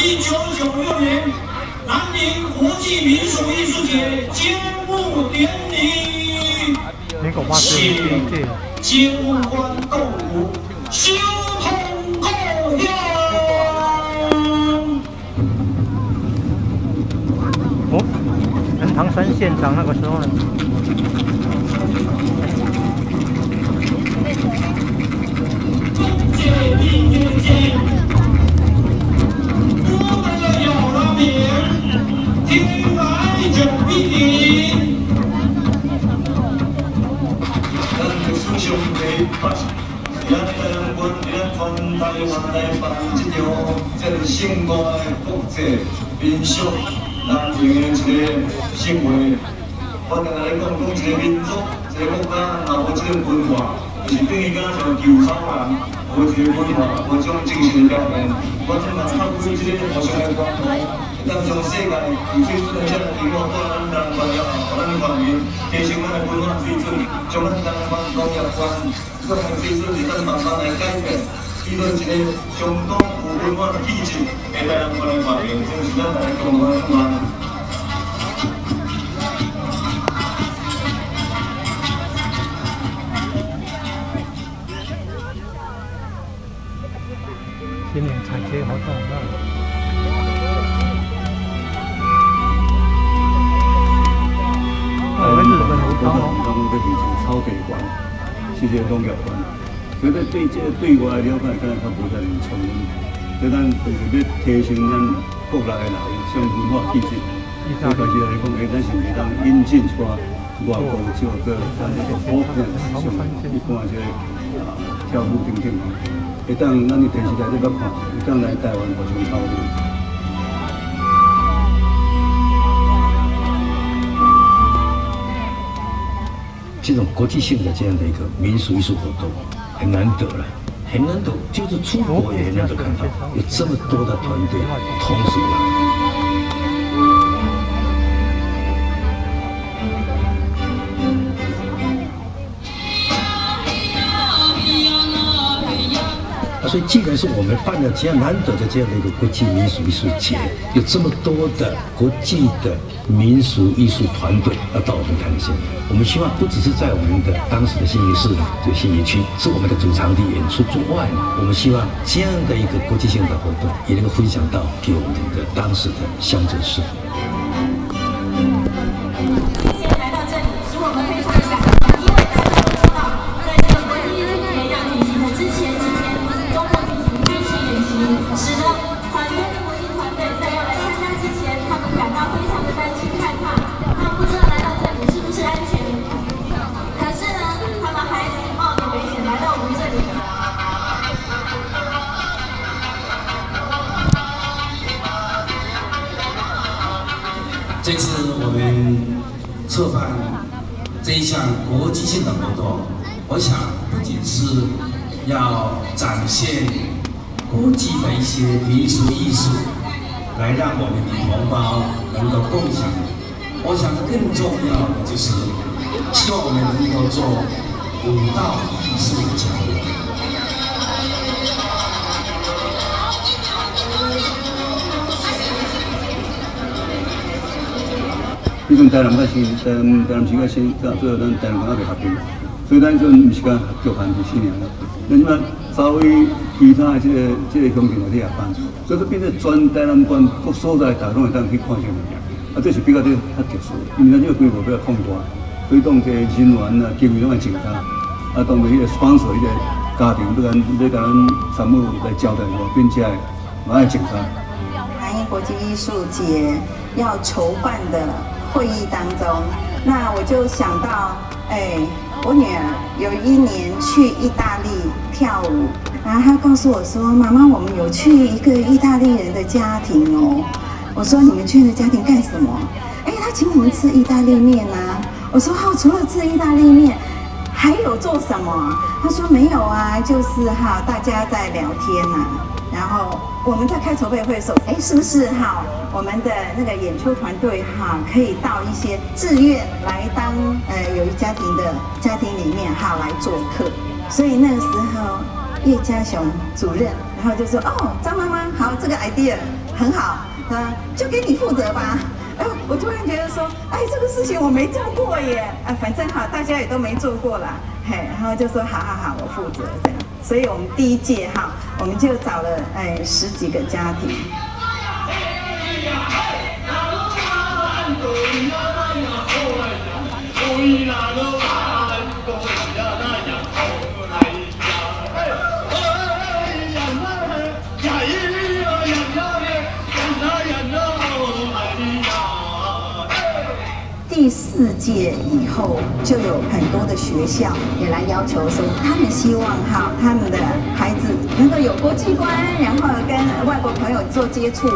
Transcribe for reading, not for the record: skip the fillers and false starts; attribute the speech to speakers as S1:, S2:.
S1: 1996年南宁国际民俗艺术节揭幕典礼，新景观动物修通故乡。
S2: 哦，南唐山县长那个时候呢？
S3: 台湾来办这场这个盛大的国际民俗南宁的一个盛会。我定来讲，一个民族、一个国家，若无这个文化，就是等于讲像旧草人，无这个文化，无这种精神表现。我真嘛透过这个互相的沟通，当将世界最准的这个题目带咱台湾也好，咱人民提升咱的文化水准，将咱台湾农业观、各项水准是咱慢慢来改变。伊论一个相当有文化的气质，会带人过来发明，这是咱大家共同的愿望。
S2: 今年采集活动了。日本有高哦。
S4: 咱们的形成草地馆，是一个农业馆。所以对这对我的了解，可能较无遮尔充分。所以咱就是要提升咱国内的人像文化气质。所以开始来讲，咱是不是当引进出外国少个咱这个普遍的上，一般这跳舞等等，会当咱的电视台咧捌看，会当来台湾互相讨论。
S5: 这种国际性的这样的一个民俗艺术活动很难得了，很难得，就是出国也很难得看到有这么多的团队同时来。所以，既然是我们办了这样难得的这样的一个国际民俗艺术节，有这么多的国际的民俗艺术团队要到我们台南县，我们希望不只是在我们的当时的信义市这个信义区是我们的主场地演出之外，我们希望这样的一个国际性的活动也能够分享到给我们的当时的乡镇市。
S6: 使得团队的国际团队在要来参加之前，他们感到非常的担心害怕，他们不知道来到这里是不是安全。可是呢，他们还是冒着危险来到我们这里。
S7: 这次我们策办这一项国际性的活动，我想不仅是要展现国际的一些民俗艺术，来让我们的同胞能够共享。我想更重要的就是，希望我们能够做舞蹈艺术的交流。
S4: 因为台南个是台南市个先做咱台南港未合并，所以咱就毋是讲合作办4年了。那即摆稍微其他的这个乡镇内底也办，所以说变成全台南县各所在大拢会当去看这个物件。啊，这是比较较特殊，因为咱这个规模比较扩大，推动这人员啊、机会拢会增加。啊，当然迄个 sponsor 迄个家庭要甲咱参谋来交代我，并且嘛爱增加。
S8: 南英国际艺术节要筹办的会议当中，那我就想到，我女儿有一年去意大利跳舞，然后她告诉我说：“妈妈，我们有去一个意大利人的家庭哦。”我说：“你们去的家庭干什么？”她请我们吃意大利面啊。我说：“哦，除了吃意大利面，还有做什么？”她说：“没有啊，就是大家在聊天啊。”然后我们在开筹备会的时候，是不是我们的那个演出团队可以到一些志愿来当有一家庭里面来做客。所以那个时候叶家雄主任，然后就说：“哦，张妈妈好，这个 idea 很好，就给你负责吧。我突然觉得说，这个事情我没做过耶，反正好，大家也都没做过啦，然后就说好，我负责这样。所以我们第一届我们就找了10几个家庭。第4届以后，就有很多的学校也来要求说，他们希望他们的孩子能够有国际观，然后跟外国朋友做接触。